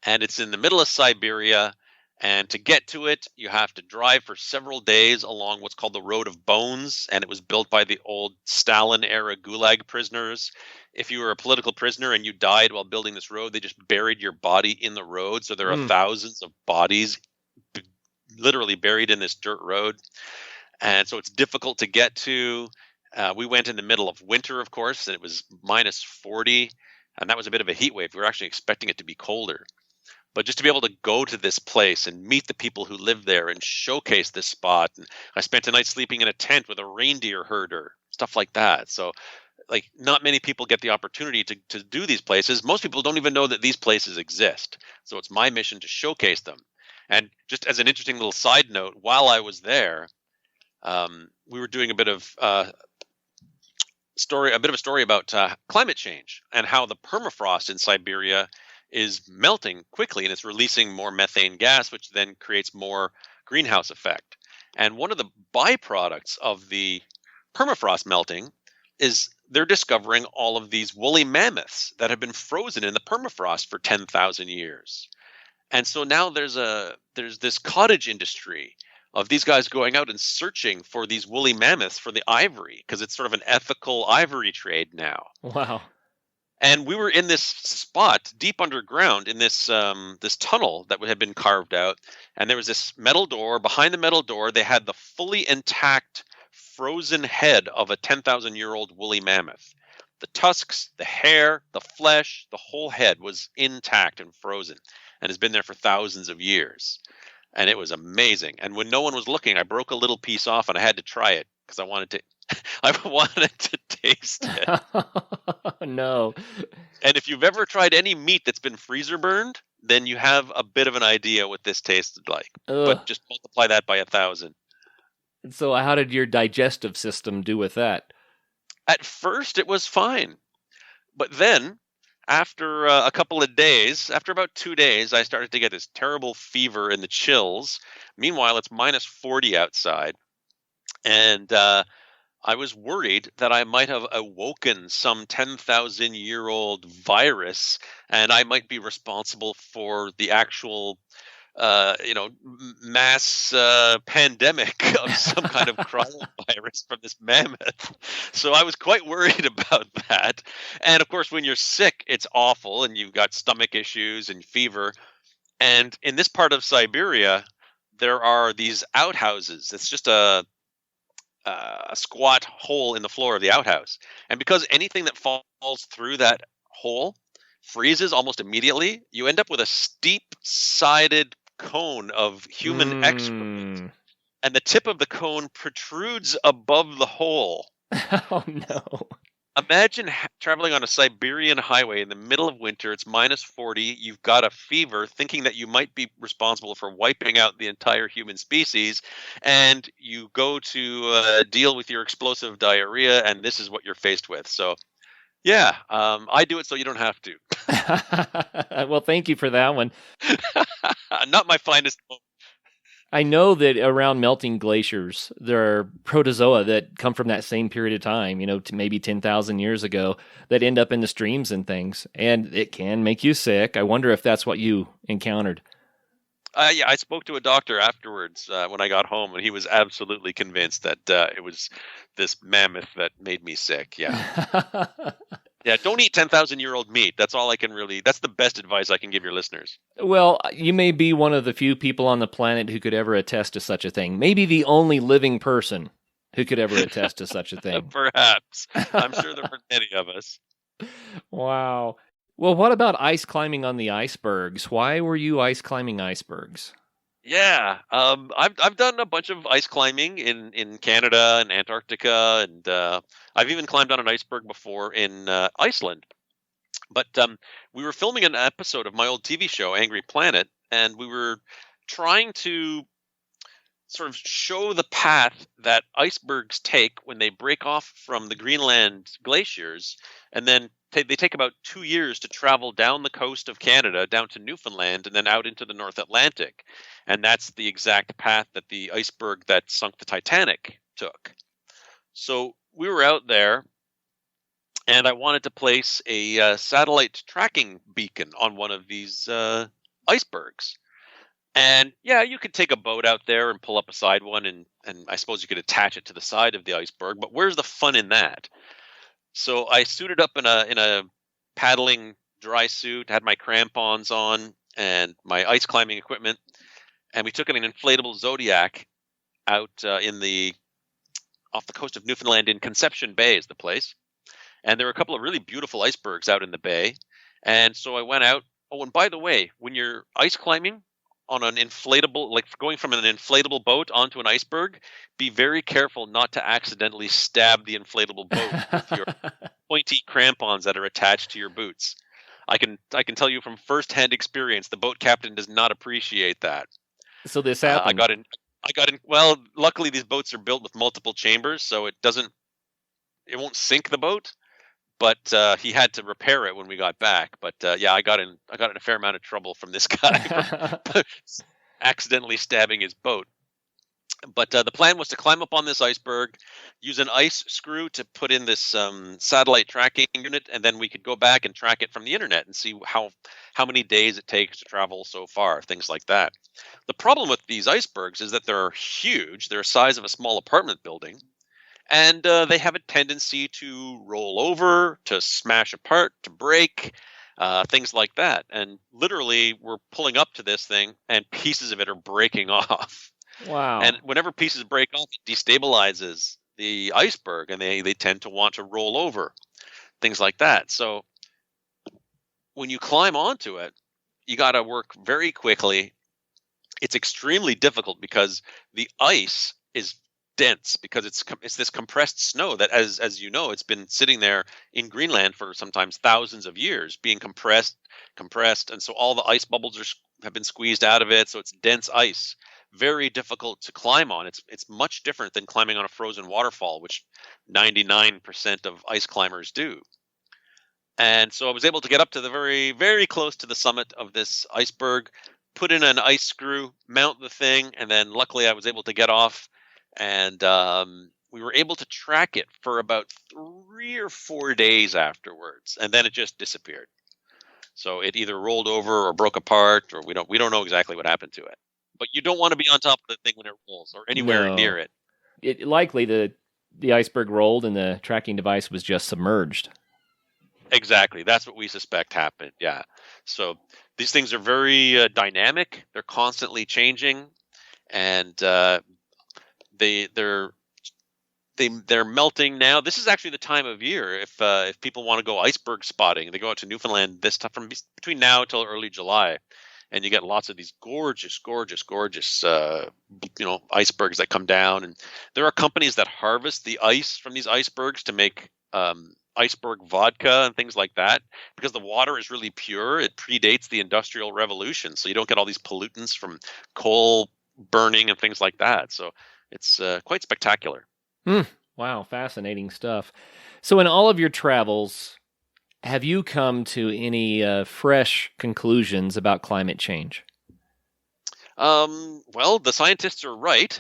And it's in the middle of Siberia, and to get to it, you have to drive for several days along what's called the Road of Bones, and it was built by the old Stalin-era Gulag prisoners. If you were a political prisoner and you died while building this road, they just buried your body in the road, so there are thousands of bodies literally buried in this dirt road, and so it's difficult to get to. We went in the middle of winter, of course, and it was minus 40, and that was a bit of a heat wave. We were actually expecting it to be colder. But just to be able to go to this place and meet the people who live there and showcase this spot. And I spent a night sleeping in a tent with a reindeer herder, stuff like that. So, like, not many people get the opportunity to do these places. Most people don't even know that these places exist. So it's my mission to showcase them. And just as an interesting little side note, while I was there, we were doing a bit of a story about climate change and how the permafrost in Siberia is melting quickly, and it's releasing more methane gas, which then creates more greenhouse effect. And one of the byproducts of the permafrost melting is they're discovering all of these woolly mammoths that have been frozen in the permafrost for 10,000 years. And so now there's this cottage industry of these guys going out and searching for these woolly mammoths for the ivory, because it's sort of an ethical ivory trade now. Wow. And we were in this spot deep underground in this this tunnel that had been carved out. And there was this metal door. Behind the metal door, they had the fully intact frozen head of a 10,000-year-old woolly mammoth. The tusks, the hair, the flesh, the whole head was intact and frozen and has been there for thousands of years. And it was amazing. And when no one was looking, I broke a little piece off and I had to try it because I wanted to taste it. No. And if you've ever tried any meat that's been freezer burned, then you have a bit of an idea what this tasted like. Ugh. But just multiply that by 1,000. So how did your digestive system do with that? At first, it was fine. But then, after a couple of days, after about 2 days, I started to get this terrible fever and the chills. Meanwhile, it's minus 40 outside. And I was worried that I might have awoken some 10,000-year-old virus, and I might be responsible for the actual, mass pandemic of some kind of coronavirus from this mammoth. So I was quite worried about that. And of course, when you're sick, it's awful, and you've got stomach issues and fever. And in this part of Siberia, there are these outhouses. It's just a squat hole in the floor of the outhouse. And because anything that falls through that hole freezes almost immediately, you end up with a steep-sided cone of human excrement, Mm. and the tip of the cone protrudes above the hole. Oh no. Imagine traveling on a Siberian highway in the middle of winter. It's minus 40. You've got a fever, thinking that you might be responsible for wiping out the entire human species. And you go to deal with your explosive diarrhea, and this is what you're faced with. So, yeah, I do it so you don't have to. Well, thank you for that one. Not my finest moment. I know that around melting glaciers, there are protozoa that come from that same period of time, to maybe 10,000 years ago, that end up in the streams and things, and it can make you sick. I wonder if that's what you encountered. Yeah, I spoke to a doctor afterwards when I got home, and he was absolutely convinced that it was this mammoth that made me sick. Yeah. Yeah, don't eat 10,000-year-old meat. That's all I can that's the best advice I can give your listeners. Well, you may be one of the few people on the planet who could ever attest to such a thing. Maybe the only living person who could ever attest to such a thing. Perhaps. I'm sure there weren't many of us. Wow. Well, what about ice climbing on the icebergs? Why were you ice climbing icebergs? Yeah, I've done a bunch of ice climbing in Canada and Antarctica, and I've even climbed on an iceberg before in Iceland. But we were filming an episode of my old TV show, Angry Planet, and we were trying to sort of show the path that icebergs take when they break off from the Greenland glaciers, and then they take about 2 years to travel down the coast of Canada, down to Newfoundland, and then out into the North Atlantic. And that's the exact path that the iceberg that sunk the Titanic took. So we were out there, and I wanted to place a satellite tracking beacon on one of these icebergs. And yeah, you could take a boat out there and pull up a side one, and I suppose you could attach it to the side of the iceberg. But where's the fun in that? So I suited up in a paddling dry suit, had my crampons on and my ice climbing equipment, and we took an inflatable Zodiac out off the coast of Newfoundland in Conception Bay is the place. And there were a couple of really beautiful icebergs out in the bay. And so I went out. Oh, and by the way, when you're ice climbing on an inflatable, like going from an inflatable boat onto an iceberg, be very careful not to accidentally stab the inflatable boat with your pointy crampons that are attached to your boots. I can tell you from firsthand experience, the boat captain does not appreciate that. So this happened. I got in. Well, luckily these boats are built with multiple chambers, so it won't sink the boat. But he had to repair it when we got back. But yeah, I got in a fair amount of trouble from this guy for accidentally stabbing his boat. But the plan was to climb up on this iceberg, use an ice screw to put in this satellite tracking unit, and then we could go back and track it from the internet and see how many days it takes to travel so far, things like that. The problem with these icebergs is that they're huge. They're the size of a small apartment building. And they have a tendency to roll over, to smash apart, to break, things like that. And literally, we're pulling up to this thing, and pieces of it are breaking off. Wow. And whenever pieces break off, it destabilizes the iceberg, and they tend to want to roll over, things like that. So when you climb onto it, you got to work very quickly. It's extremely difficult because the ice is dense, because it's this compressed snow that, as you know, it's been sitting there in Greenland for sometimes thousands of years, being compressed, and so all the ice bubbles have been squeezed out of it. So it's dense ice, very difficult to climb on. It's much different than climbing on a frozen waterfall, which 99% of ice climbers do. And so I was able to get up to the very, very close to the summit of this iceberg, put in an ice screw, mount the thing, and then luckily I was able to get off. And we were able to track it for about 3 or 4 days afterwards, and then it just disappeared. So it either rolled over or broke apart, or we don't know exactly what happened to it. But you don't want to be on top of the thing when it rolls or anywhere near it. Likely the iceberg rolled and the tracking device was just submerged. Exactly. That's what we suspect happened. Yeah. So these things are very dynamic. They're constantly changing, and they're melting now. This is actually the time of year if people want to go iceberg spotting. They go out to Newfoundland this time from between now till early July, and you get lots of these gorgeous, icebergs that come down. And there are companies that harvest the ice from these icebergs to make iceberg vodka and things like that, because the water is really pure. It predates the Industrial Revolution, so you don't get all these pollutants from coal burning and things like that. So it's quite spectacular. Wow, fascinating stuff. So in all of your travels, have you come to any fresh conclusions about climate change? Well, the scientists are right,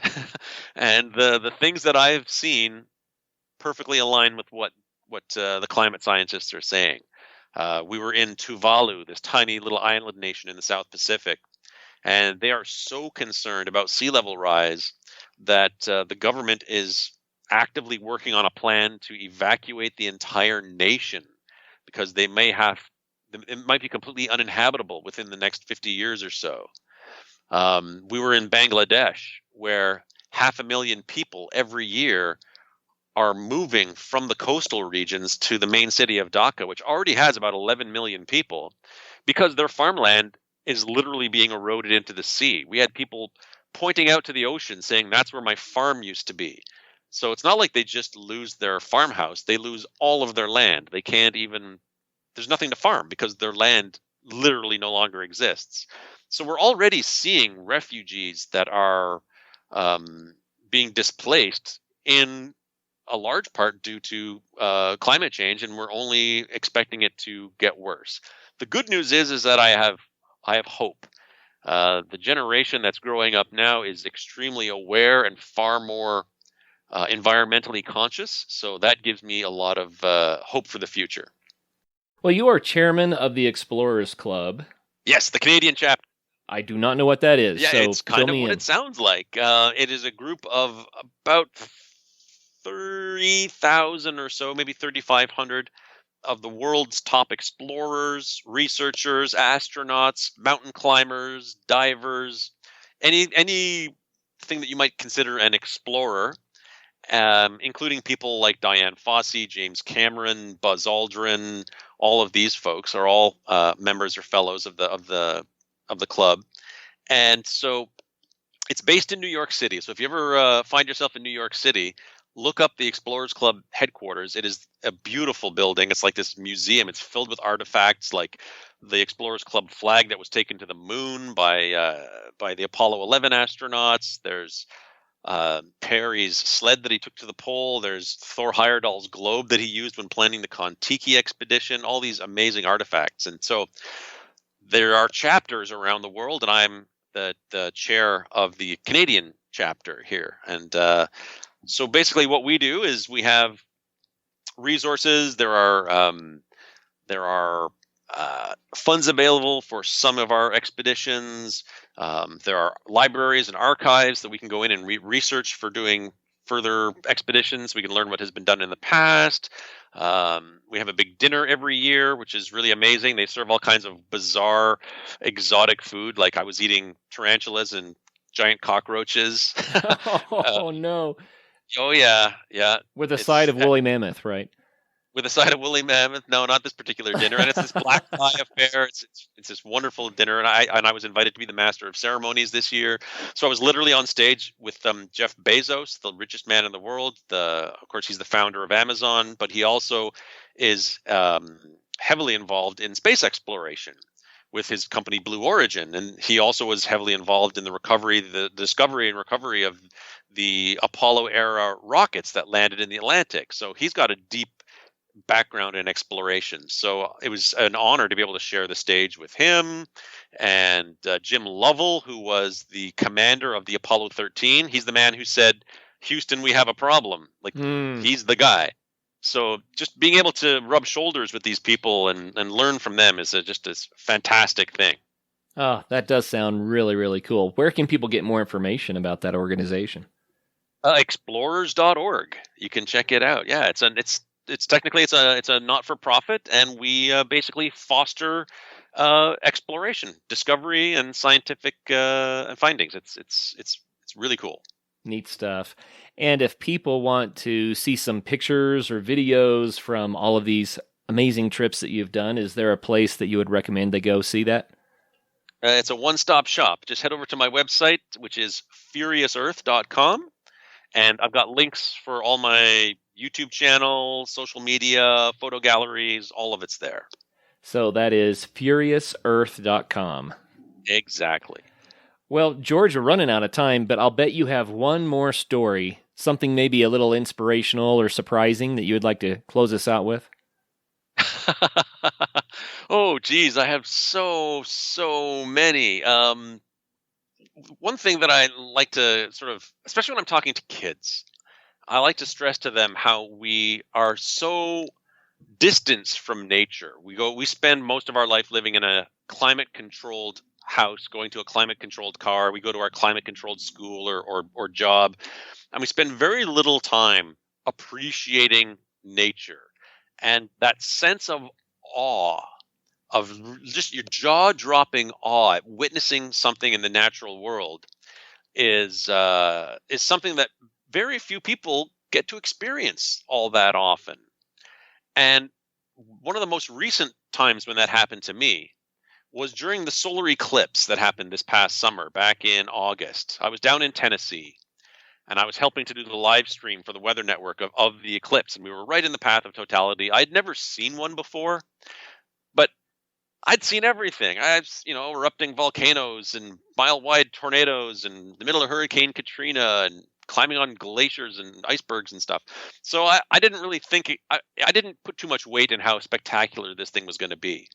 and the things that I've seen perfectly align with what the climate scientists are saying. We were in Tuvalu, this tiny little island nation in the South Pacific, and they are so concerned about sea level rise that the government is actively working on a plan to evacuate the entire nation, because it might be completely uninhabitable within the next 50 years or so. We were in Bangladesh, where 500,000 people every year are moving from the coastal regions to the main city of Dhaka, which already has about 11 million people, because their farmland is literally being eroded into the sea. We had people pointing out to the ocean saying, that's where my farm used to be. So it's not like they just lose their farmhouse. They lose all of their land. They can't even, there's nothing to farm because their land literally no longer exists. So we're already seeing refugees that are being displaced in a large part due to climate change, and we're only expecting it to get worse. The good news is that I have hope. The generation that's growing up now is extremely aware and far more environmentally conscious, so that gives me a lot of hope for the future. Well, you are chairman of the Explorers Club. Yes, the Canadian chapter. I do not know what that is. Yeah, so it's kind of what it sounds like. It is a group of about 30,000 or so, maybe 3,500 of the world's top explorers, researchers, astronauts, mountain climbers, divers, anything that you might consider an explorer, including people like Diane Fossey, James Cameron, Buzz Aldrin. All of these folks are all members or fellows of the club, and so it's based in New York City. So if you ever find yourself in New York City, look up the Explorers Club headquarters. It is a beautiful building. It's like this museum. It's filled with artifacts like the Explorers Club flag that was taken to the moon by the Apollo 11 astronauts. There's Perry's sled that he took to the pole. There's Thor Heyerdahl's globe that he used when planning the Kon-Tiki expedition. All these amazing artifacts. And so there are chapters around the world, and I'm the chair of the Canadian chapter here. And so basically what we do is we have resources. There are funds available for some of our expeditions. There are libraries and archives that we can go in and research for doing further expeditions. We can learn what has been done in the past. We have a big dinner every year, which is really amazing. They serve all kinds of bizarre, exotic food. Like I was eating tarantulas and giant cockroaches. Oh, no. Oh, yeah. With a side of woolly mammoth, right? With a side of woolly mammoth. No, not this particular dinner. And it's this black tie affair. It's this wonderful dinner. And I was invited to be the master of ceremonies this year. So I was literally on stage with Jeff Bezos, the richest man in the world. Of course, he's the founder of Amazon, but he also is heavily involved in space exploration with his company Blue Origin. And he also was heavily involved in the discovery and recovery of the Apollo era rockets that landed in the Atlantic. So he's got a deep background in exploration. So it was an honor to be able to share the stage with him and Jim Lovell, who was the commander of the Apollo 13. He's the man who said, "Houston, we have a problem." He's the guy. So just being able to rub shoulders with these people and learn from them is just a fantastic thing. Oh, that does sound really, really cool. Where can people get more information about that organization? Explorers.org. You can check it out. Yeah, it's technically it's a not-for-profit, and we basically foster exploration, discovery, and scientific findings. It's really cool. Neat stuff. And if people want to see some pictures or videos from all of these amazing trips that you've done, is there a place that you would recommend they go see that? It's a one-stop shop. Just head over to my website, which is furiousearth.com, and I've got links for all my YouTube channel, social media, photo galleries, all of it's there. So that is furiousearth.com. Exactly. Well, George, we're running out of time, but I'll bet you have one more story, something maybe a little inspirational or surprising that you would like to close us out with. Oh, geez, I have so many. One thing that I like to sort of, especially when I'm talking to kids, I like to stress to them how we are so distanced from nature. We spend most of our life living in a climate controlled house, going to a climate controlled car. We go to our climate controlled school or job, and we spend very little time appreciating nature. And that sense of awe, of just your jaw-dropping awe at witnessing something in the natural world, is something that very few people get to experience all that often. And one of the most recent times when that happened to me was during the solar eclipse that happened this past summer, back in August. I was down in Tennessee, and I was helping to do the live stream for the Weather Network of the eclipse, and we were right in the path of totality. I'd never seen one before, but I'd seen everything. I've, erupting volcanoes and mile-wide tornadoes and the middle of Hurricane Katrina and climbing on glaciers and icebergs and stuff. So I didn't really think, I didn't put too much weight in how spectacular this thing was going to be.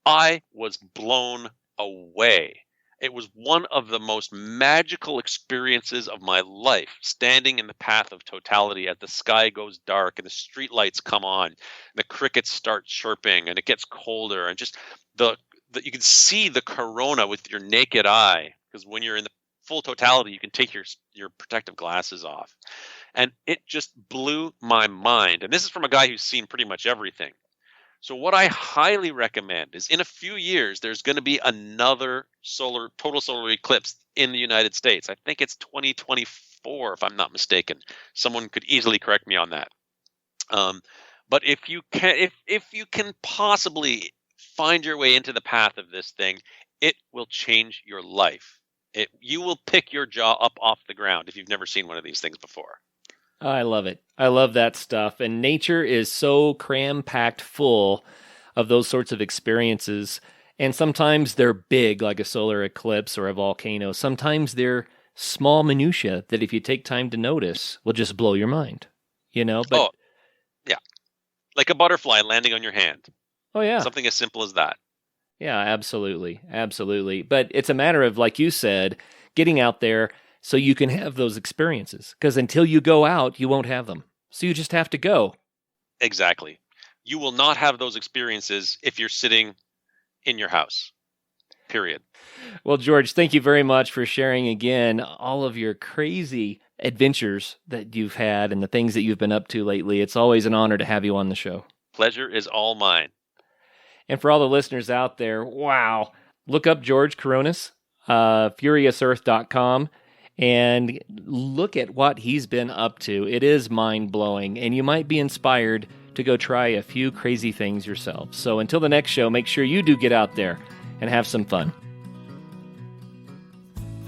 I was blown away. It was one of the most magical experiences of my life, standing in the path of totality as the sky goes dark and the streetlights come on, and the crickets start chirping and it gets colder, and just you can see the corona with your naked eye, because when you're in the full totality, you can take your protective glasses off. And it just blew my mind. And this is from a guy who's seen pretty much everything. So what I highly recommend is, in a few years, there's going to be another total solar eclipse in the United States. I think it's 2024, if I'm not mistaken. Someone could easily correct me on that. But if you can possibly find your way into the path of this thing, it will change your life. You will pick your jaw up off the ground if you've never seen one of these things before. I love it. I love that stuff. And nature is so cram-packed full of those sorts of experiences. And sometimes they're big, like a solar eclipse or a volcano. Sometimes they're small minutia that, if you take time to notice, will just blow your mind. But yeah. Like a butterfly landing on your hand. Oh, yeah. Something as simple as that. Yeah, absolutely. Absolutely. But it's a matter of, like you said, getting out there so you can have those experiences. Because until you go out, you won't have them. So you just have to go. Exactly. You will not have those experiences if you're sitting in your house. Period. Well, George, thank you very much for sharing again all of your crazy adventures that you've had and the things that you've been up to lately. It's always an honor to have you on the show. Pleasure is all mine. And for all the listeners out there, wow, look up George Kourounis, furiousearth.com. And look at what he's been up to. It is mind-blowing, and you might be inspired to go try a few crazy things yourself. So until the next show, make sure you do get out there and have some fun.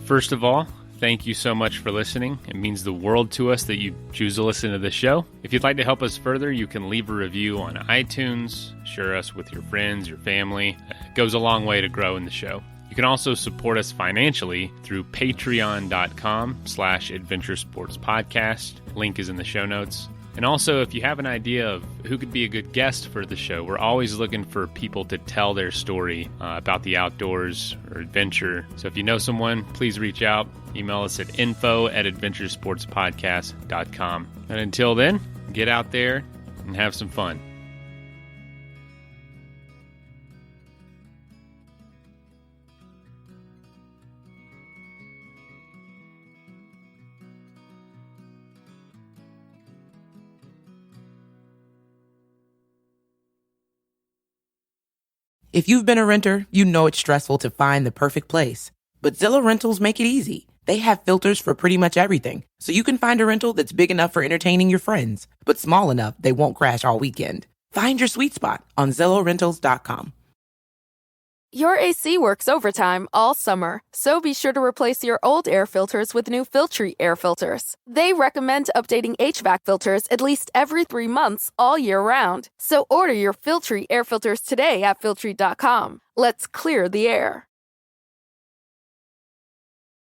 First of all, thank you so much for listening. It means the world to us that you choose to listen to the show. If you'd like to help us further, you can leave a review on iTunes, share us with your friends, your family. It goes a long way to growing the show. You can also support us financially through patreon.com/adventuresportspodcast. Link is in the show notes. And also, if you have an idea of who could be a good guest for the show, we're always looking for people to tell their story about the outdoors or adventure. So if you know someone, please reach out. Email us at info@adventuresportspodcast.com. And until then, get out there and have some fun. If you've been a renter, you know it's stressful to find the perfect place. But Zillow Rentals make it easy. They have filters for pretty much everything, so you can find a rental that's big enough for entertaining your friends, but small enough they won't crash all weekend. Find your sweet spot on ZillowRentals.com. Your AC works overtime all summer, so be sure to replace your old air filters with new Filtry air filters. They recommend updating HVAC filters at least every 3 months all year round. So order your Filtry air filters today at Filtry.com. Let's clear the air.